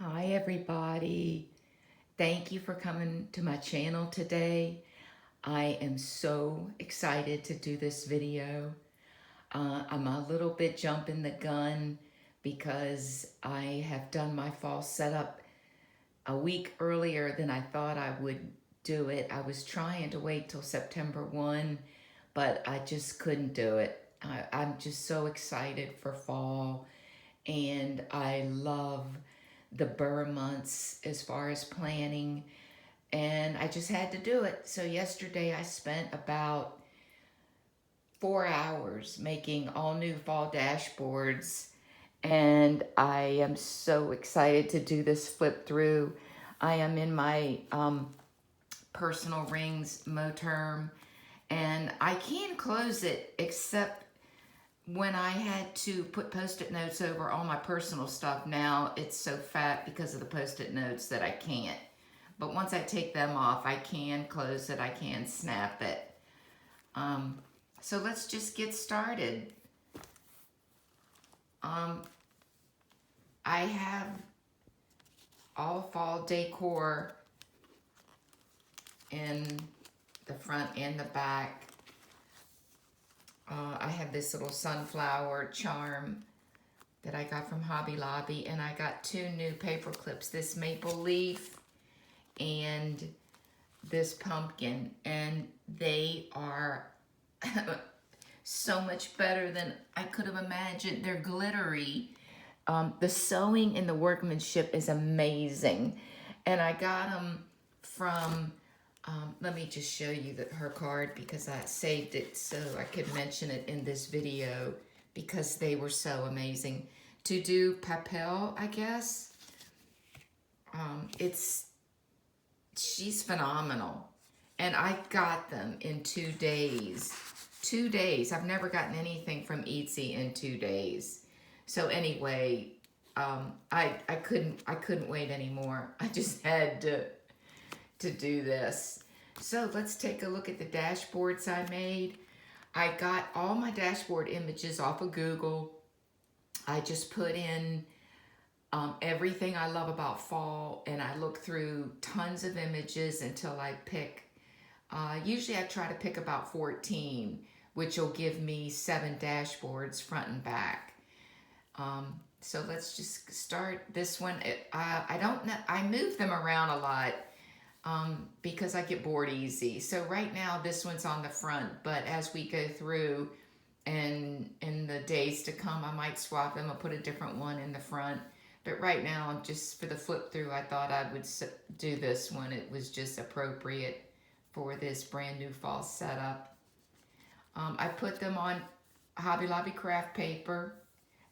Hi everybody. Thank you for coming to my channel today. I am so excited to do this video. I'm a little bit jumping the gun because I have done my fall setup a week earlier than I thought I would do it. I was trying to wait till September 1, but I just couldn't do it. I'm just so excited for fall, and I love the burr months as far as planning, and I just had to do it. So yesterday I spent about 4 hours making all new fall dashboards, and I am so excited to do this flip through. I am in my personal rings Moterm, and I can close it except when I had to put post-it notes over all my personal stuff. Now it's so fat because of the post-it notes that I can't. But once I take them off, I can close it, I can snap it. So let's just get started. I have all fall decor in the front and the back. I have this little sunflower charm that I got from Hobby Lobby, and I got two new paper clips, this maple leaf and this pumpkin, and they are so much better than I could have imagined. They're glittery. The sewing and the workmanship is amazing, and I got them from let me just show you her card because I saved it so I could mention it in this video because they were so amazing. To do Papel, I guess. She's phenomenal. And I got them in 2 days. 2 days. I've never gotten anything from Etsy in 2 days. So anyway, I couldn't wait anymore. I just had to do this. So let's take a look at the dashboards I made. I got all my dashboard images off of Google. I just put in everything I love about fall, and I look through tons of images until I pick. Usually I try to pick about 14, which will give me 7 dashboards front and back. So let's just start this one. I don't know, I move them around a lot because I get bored easy. So right now this one's on the front, but as we go through and in the days to come, I might swap them. I'll put a different one in the front. But right now, just for the flip through, I thought I would do this one. It was just appropriate for this brand new fall setup. I put them on Hobby Lobby craft paper.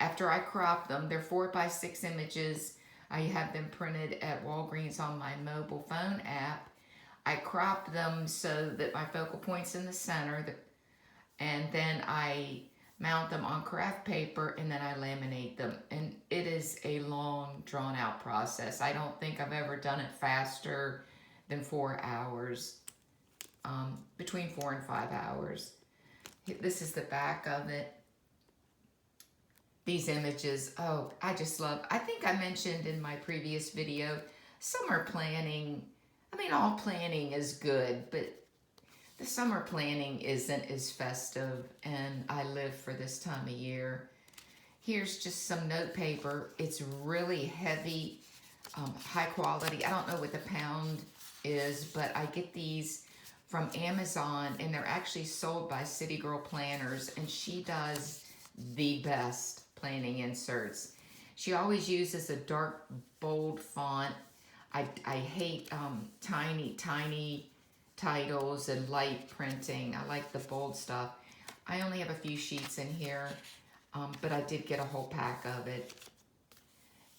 After I crop them, they're 4x6 images. I have them printed at Walgreens on my mobile phone app. I crop them so that my focal point's in the center, and then I mount them on craft paper, and then I laminate them. And it is a long, drawn-out process. I don't think I've ever done it faster than 4 hours, between 4 and 5 hours. This is the back of it. These images, oh, I just love. I think I mentioned in my previous video, summer planning. I mean, all planning is good, but the summer planning isn't as festive, and I live for this time of year. Here's just some note paper. It's really heavy, high quality. I don't know what the pound is, but I get these from Amazon, and they're actually sold by City Girl Planners, and she does the best planning inserts. She always uses a dark, bold font. I hate tiny titles and light printing. I like the bold stuff. I only have a few sheets in here, but I did get a whole pack of it.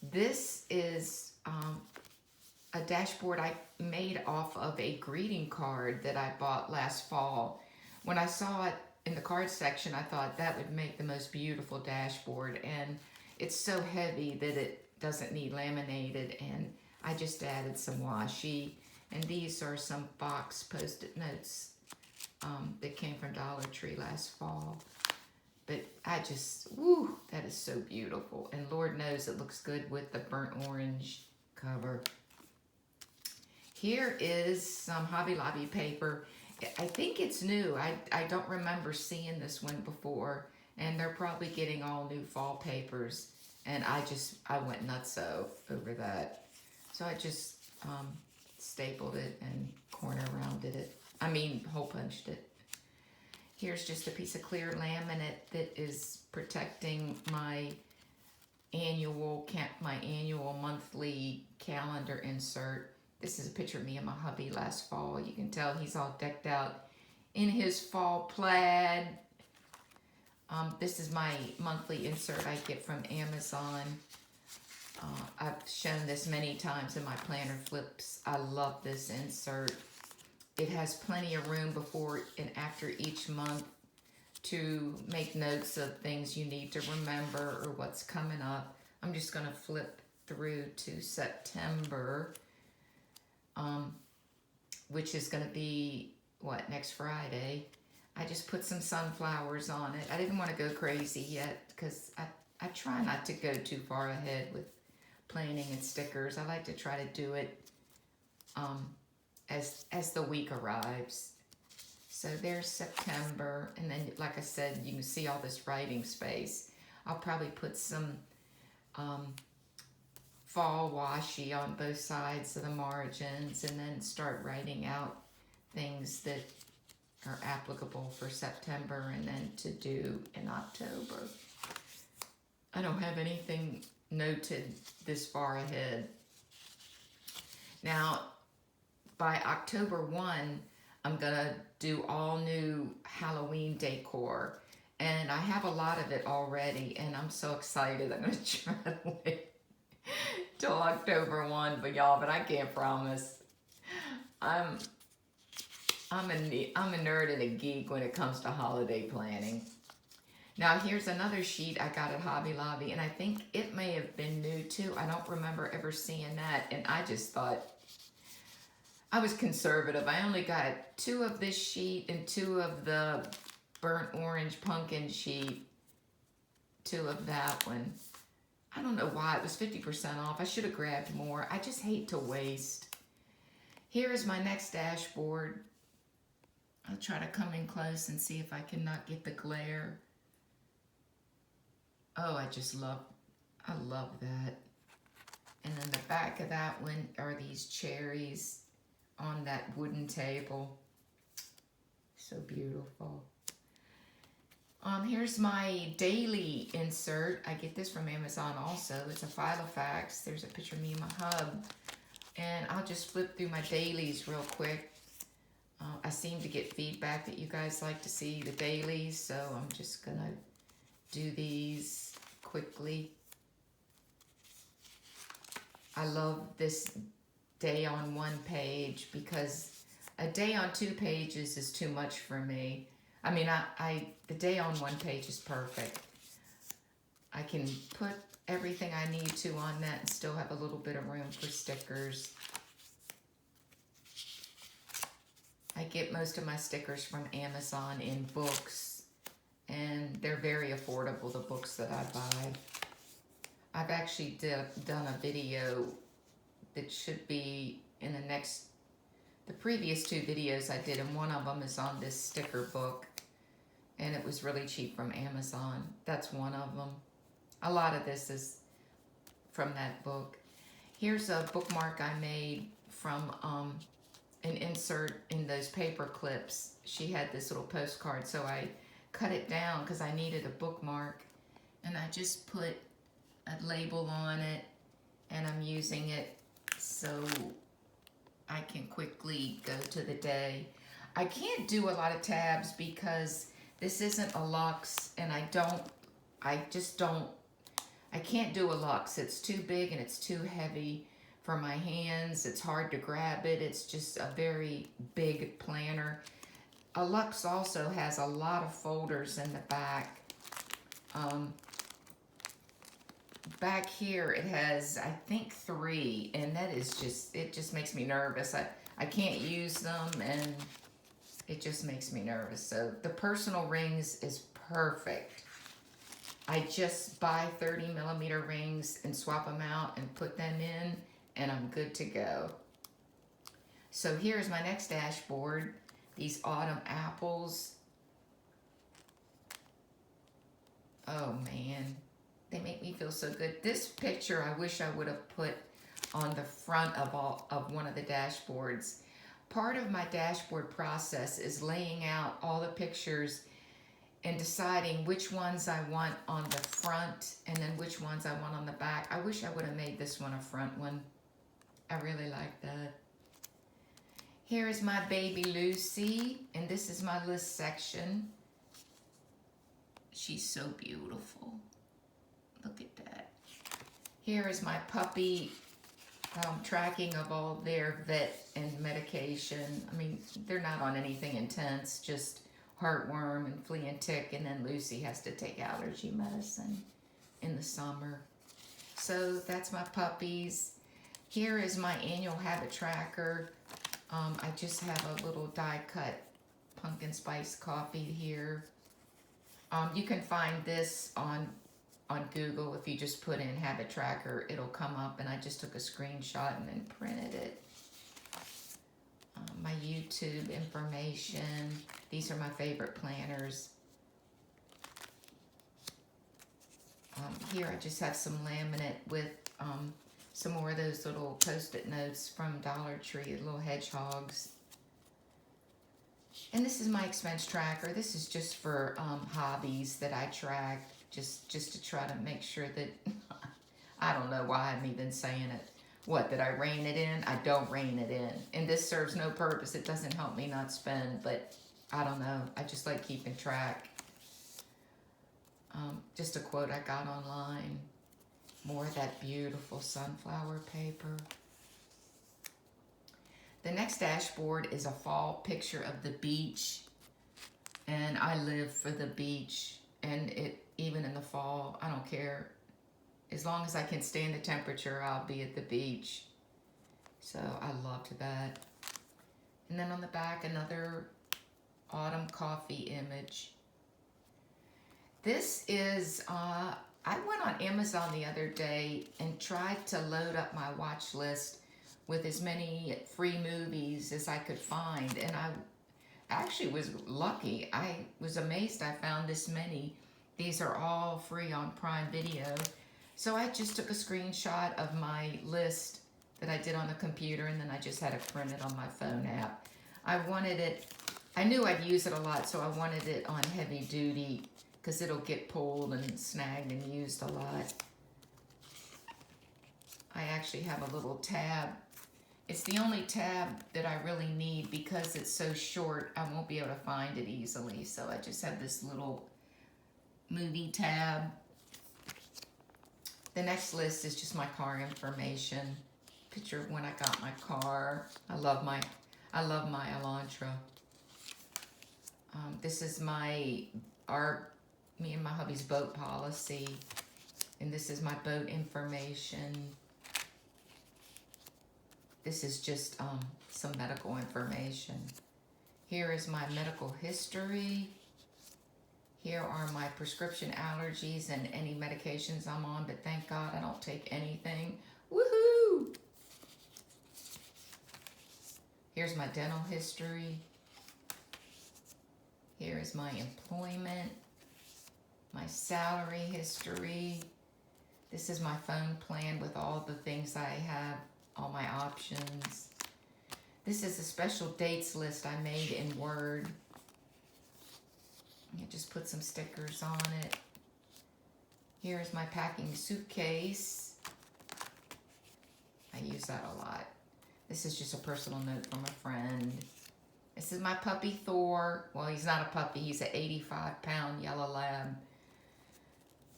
This is a dashboard I made off of a greeting card that I bought last fall. When I saw it in the card section, I thought that would make the most beautiful dashboard, and it's so heavy that it doesn't need laminated, and I just added some washi. And these are some box post-it notes that came from Dollar Tree last fall. But I just, woo, that is so beautiful. And Lord knows it looks good with the burnt orange cover. Here is some Hobby Lobby paper. I think it's new. I don't remember seeing this one before. And they're probably getting all new fall papers. And I went nutso over that. So I just stapled it and corner rounded it. I mean, hole punched it. Here's just a piece of clear laminate that is protecting my annual monthly calendar insert. This is a picture of me and my hubby last fall. You can tell he's all decked out in his fall plaid. This is my monthly insert I get from Amazon. I've shown this many times in my planner flips. I love this insert. It has plenty of room before and after each month to make notes of things you need to remember or what's coming up. I'm just going to flip through to September, which is going to be, what, next Friday. I just put some sunflowers on it. I didn't want to go crazy yet because I try not to go too far ahead with planning and stickers. I like to try to do it as the week arrives. So there's September, and then like I said, you can see all this writing space. I'll probably put some fall washi on both sides of the margins and then start writing out things that are applicable for September and then to do in October. I don't have anything noted this far ahead. Now, by October 1, I'm gonna do all new Halloween decor. And I have a lot of it already, and I'm so excited. I'm gonna try to wait till October 1 for y'all, but I can't promise. I'm a nerd and a geek when it comes to holiday planning. Now here's another sheet I got at Hobby Lobby, and I think it may have been new too. I don't remember ever seeing that, and I just thought, I was conservative. I only got 2 of this sheet and 2 of the burnt orange pumpkin sheet, 2 of that one. I don't know why, it was 50% off. I should have grabbed more. I just hate to waste. Here is my next dashboard. I'll try to come in close and see if I can not get the glare. Oh, I love that. And then the back of that one are these cherries on that wooden table. So beautiful. Here's my daily insert. I get this from Amazon also. It's a Filofax. There's a picture of me and my hub. And I'll just flip through my dailies real quick. I seem to get feedback that you guys like to see the dailies, so I'm just gonna do these quickly. I love this day on 1 page because a day on 2 pages is too much for me. I mean, the day on 1 page is perfect. I can put everything I need to on that and still have a little bit of room for stickers. I get most of my stickers from Amazon in books, and they're very affordable, the books that I buy. I've actually done a video that should be in the previous 2 videos I did, and one of them is on this Stickerbook, and it was really cheap from Amazon. That's one of them. A lot of this is from that book. Here's a bookmark I made from an insert in those paper clips. She had this little postcard, so I cut it down because I needed a bookmark, and I just put a label on it, and I'm using it so I can quickly go to the day. I can't do a lot of tabs because this isn't a luxe, and I can't do a luxe. It's too big and it's too heavy for my hands. It's hard to grab it. It's just a very big planner. A luxe also has a lot of folders in the back. Back here it has, I think, 3, and that is just, it just makes me nervous. I can't use them, and it just makes me nervous. So the personal rings is perfect. I just buy 30mm rings and swap them out and put them in, and I'm good to go. So here's my next dashboard. These autumn apples. Oh man, they make me feel so good. This picture I wish I would have put on the front of one of the dashboards. Part of my dashboard process is laying out all the pictures and deciding which ones I want on the front and then which ones I want on the back. I wish I would have made this one a front one. I really like that. Here is my baby Lucy, and this is my list section. She's so beautiful. Look at that. Here is my puppy tracking of all their vet and medication. I mean, they're not on anything intense, just heartworm and flea and tick, and then Lucy has to take allergy medicine in the summer. So that's my puppies. Here is my annual habit tracker. I just have a little die-cut pumpkin spice coffee here. You can find this on Google. If you just put in habit tracker, it'll come up, and I just took a screenshot and then printed it. My YouTube information. These are my favorite planners. Here I just have some laminate with some more of those little post-it notes from Dollar Tree, little hedgehogs. And this is my expense tracker. This is just for hobbies that I track, just to try to make sure that, I don't know why I'm even saying it. What, did I rein it in? I don't rein it in. And this serves no purpose. It doesn't help me not spend, but I don't know. I just like keeping track. Just a quote I got online. More of that beautiful sunflower paper. The next dashboard is a fall picture of the beach. And I live for the beach. And even in the fall, I don't care. As long as I can stand the temperature, I'll be at the beach. So I loved that. And then on the back, another autumn coffee image. This is, I went on Amazon the other day and tried to load up my watch list with as many free movies as I could find. And I actually was lucky. I was amazed I found this many. These are all free on Prime Video. So I just took a screenshot of my list that I did on the computer, and then I just had it printed on my phone app. I wanted it, I knew I'd use it a lot, so I wanted it on heavy duty because it'll get pulled and snagged and used a lot. I actually have a little tab. It's the only tab that I really need because it's so short, I won't be able to find it easily. So I just have this little movie tab. The next list is just my car information. Picture of when I got my car. I love my Elantra. This is me and my hubby's boat policy. And this is my boat information. This is just some medical information. Here is my medical history. Here are my prescription allergies and any medications I'm on, but thank God I don't take anything. Woohoo! Here's my dental history. Here is my employment, my salary history. This is my phone plan with all the things I have, all my options. This is a special dates list I made in Word. I just put some stickers on it. Here's my packing suitcase. I use that a lot. This is just a personal note from a friend. This is my puppy Thor. Well, he's not a puppy. He's an 85-pound yellow lab.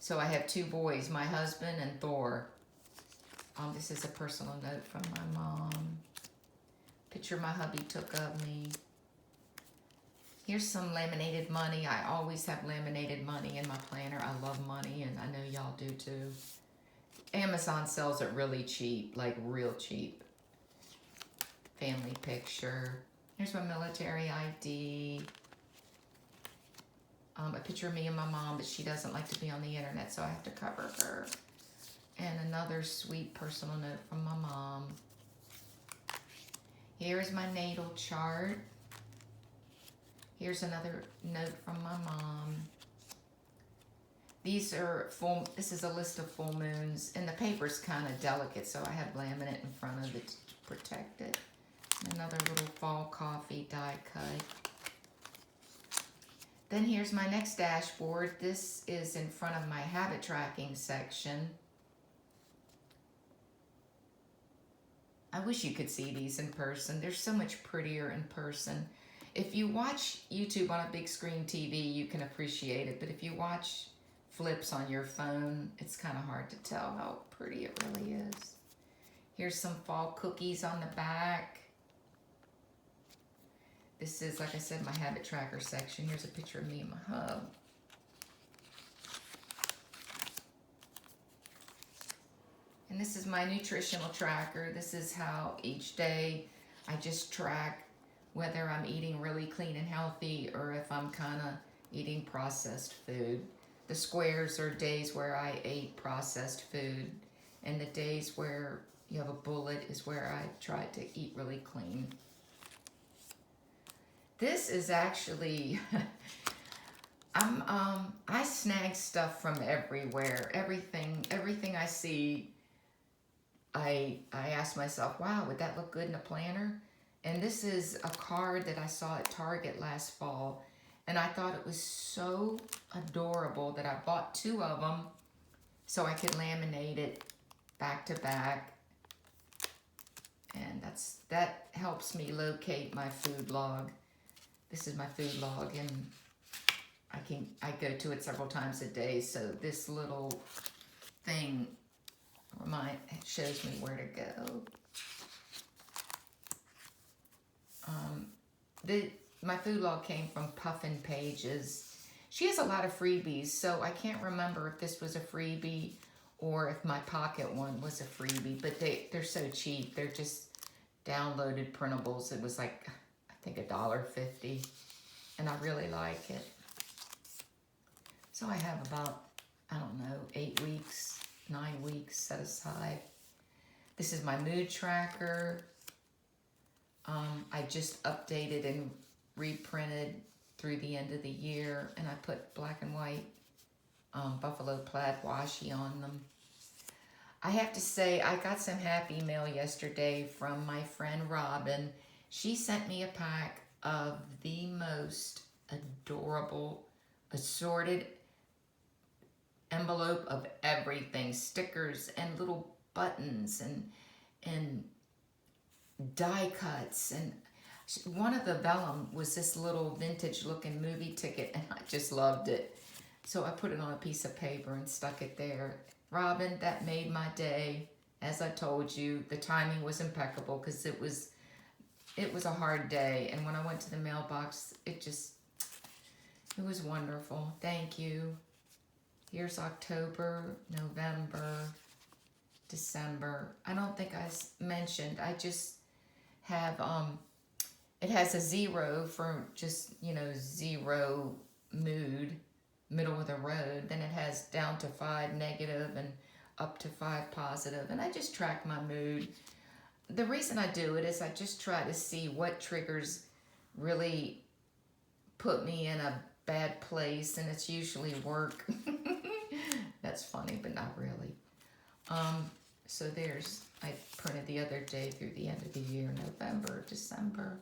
So I have two boys, my husband and Thor. This is a personal note from my mom. Picture my hubby took of me. Here's some laminated money. I always have laminated money in my planner. I love money, and I know y'all do too. Amazon sells it really cheap, like real cheap. Family picture. Here's my military ID. A picture of me and my mom, but she doesn't like to be on the internet, so I have to cover her. And another sweet personal note from my mom. Here's my natal chart. Here's another note from my mom. These are this is a list of full moons, and the paper's kind of delicate, so I have laminate in front of it to protect it. Another little fall coffee die cut. Then here's my next dashboard. This is in front of my habit tracking section. I wish you could see these in person. They're so much prettier in person. If you watch YouTube on a big screen TV, you can appreciate it. But if you watch flips on your phone, it's kind of hard to tell how pretty it really is. Here's some fall cookies on the back. This is, like I said, my habit tracker section. Here's a picture of me and my hub. And this is my nutritional tracker. This is how each day I just track whether I'm eating really clean and healthy or if I'm kind of eating processed food. The squares are days where I ate processed food, and the days where you have a bullet is where I tried to eat really clean. This is actually, I snag stuff from everywhere. Everything I see, I ask myself, wow, would that look good in a planner? And this is a card that I saw at Target last fall, and I thought it was so adorable that I bought 2 of them so I could laminate it back to back. And that helps me locate my food log. This is my food log, and I go to it several times a day, so this little thing shows me where to go. My food log came from Puffin Pages. She has a lot of freebies, so I can't remember if this was a freebie or if my pocket one was a freebie, but they're so cheap. They're just downloaded printables. It was like, I think $1.50, and I really like it. So I have about, I don't know, 8 weeks, 9 weeks set aside. This is my mood tracker. I just updated and reprinted through the end of the year, and I put black and white buffalo plaid washi on them. I have to say, I got some happy mail yesterday from my friend Robin. She sent me a pack of the most adorable assorted envelope of everything, stickers and little buttons and die cuts, and one of the vellum was this little vintage looking movie ticket, and I just loved it. So I put it on a piece of paper and stuck it there. Robin, that made my day. As I told you, the timing was impeccable because it was a hard day, and when I went to the mailbox, it was wonderful. Thank you. Here's October, November, December. I don't think I mentioned, I just have, it has a 0 for just, zero mood, middle of the road. Then it has down to 5 negative and up to 5 positive. And I just track my mood. The reason I do it is I just try to see what triggers really put me in a bad place, and it's usually work. That's funny, but not really. So I printed the other day through the end of the year, November, December.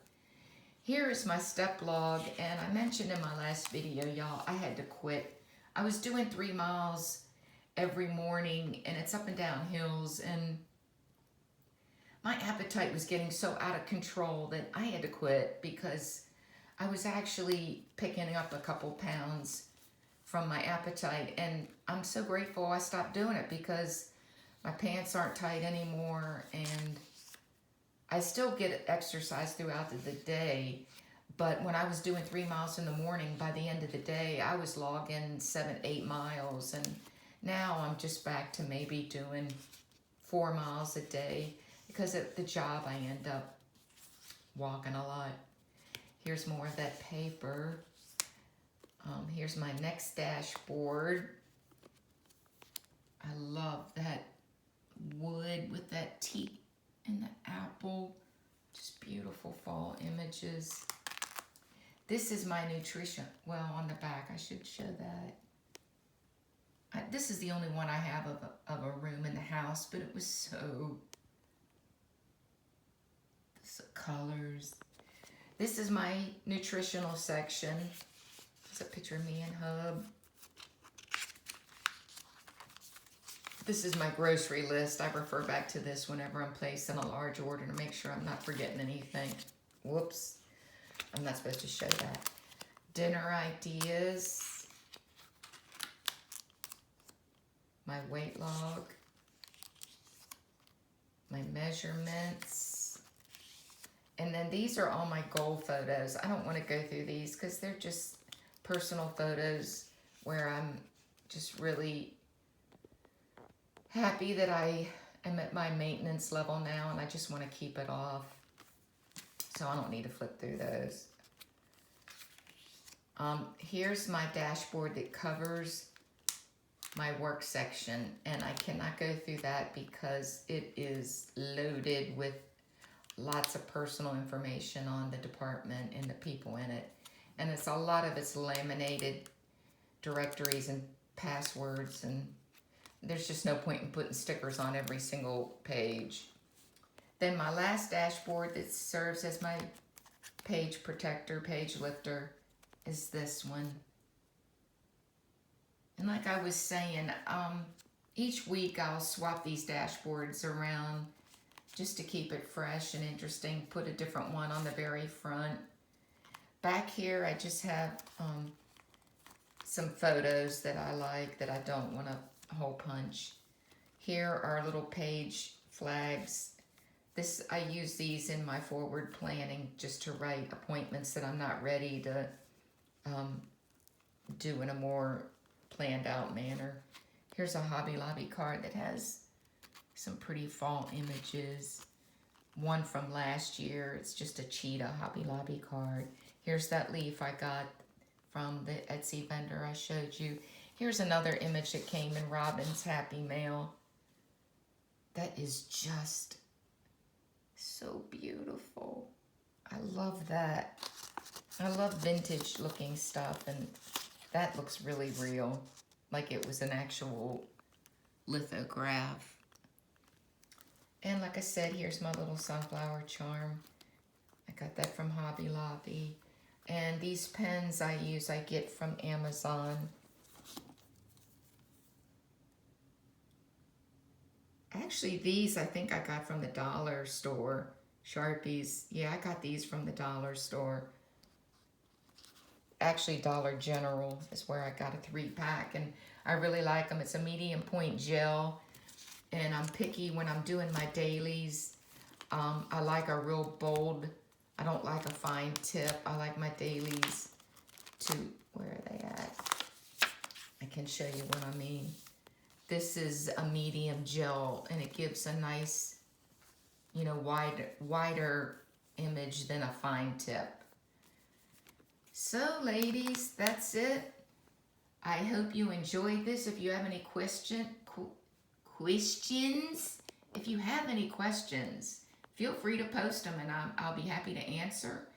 Here is my step log, and I mentioned in my last video, y'all, I had to quit. I was doing 3 miles every morning, and it's up and down hills, and my appetite was getting so out of control that I had to quit because I was actually picking up a couple pounds from my appetite, and I'm so grateful I stopped doing it because my pants aren't tight anymore, and I still get exercise throughout the day, but when I was doing 3 miles in the morning, by the end of the day, I was logging 7, 8 miles, and now I'm just back to maybe doing 4 miles a day because at the job I end up walking a lot. Here's more of that paper. Here's my next dashboard. I love that wood with that teak and the apple. Just beautiful fall images. This is my nutrition. Well, on the back, I should show that. This is the only one I have of a room in the house, but it was so, the colors. This is my nutritional section. There's a picture of me and Hub. This is my grocery list. I refer back to this whenever I'm placing a large order to make sure I'm not forgetting anything. Whoops. I'm not supposed to show that. Dinner ideas. My weight log. My measurements. And then these are all my goal photos. I don't want to go through these because they're just personal photos where I'm just really happy that I am at my maintenance level now and I just want to keep it off. So I don't need to flip through those. Here's my dashboard that covers my work section, and I cannot go through that because it is loaded with lots of personal information on the department and the people in it. And it's a lot of it's laminated directories and passwords, and there's just no point in putting stickers on every single page. Then my last dashboard that serves as my page protector, page lifter, is this one. And like I was saying, each week I'll swap these dashboards around just to keep it fresh and interesting. Put a different one on the very front. Back here I just have some photos that I like that I don't want to hole punch. Here are little page flags. I use these in my forward planning just to write appointments that I'm not ready to do in a more planned out manner. Here's a Hobby Lobby card that has some pretty fall images. One from last year, it's just a cheetah Hobby Lobby card. Here's that leaf I got from the Etsy vendor I showed you. Here's another image that came in Robin's Happy Mail. That is just so beautiful. I love that. I love vintage looking stuff, and that looks really real, like it was an actual lithograph. And like I said, here's my little sunflower charm. I got that from Hobby Lobby. And these pens I get from Amazon. Actually, these I think I got from the dollar store. Sharpies. Yeah, I got these from the dollar store. Actually, Dollar General is where I got a 3-pack, and I really like them. It's a medium point gel, and I'm picky when I'm doing my dailies. I like a real bold, I don't like a fine tip. I like my dailies to, where are they at? I can show you what I mean. This is a medium gel, and it gives a nice, you know, wider image than a fine tip. So, ladies, that's it. I hope you enjoyed this. If you have any questions, if you have any questions, feel free to post them, and I'll be happy to answer.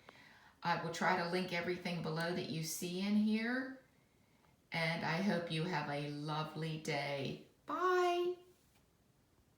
I will try to link everything below that you see in here. And I hope you have a lovely day. Bye.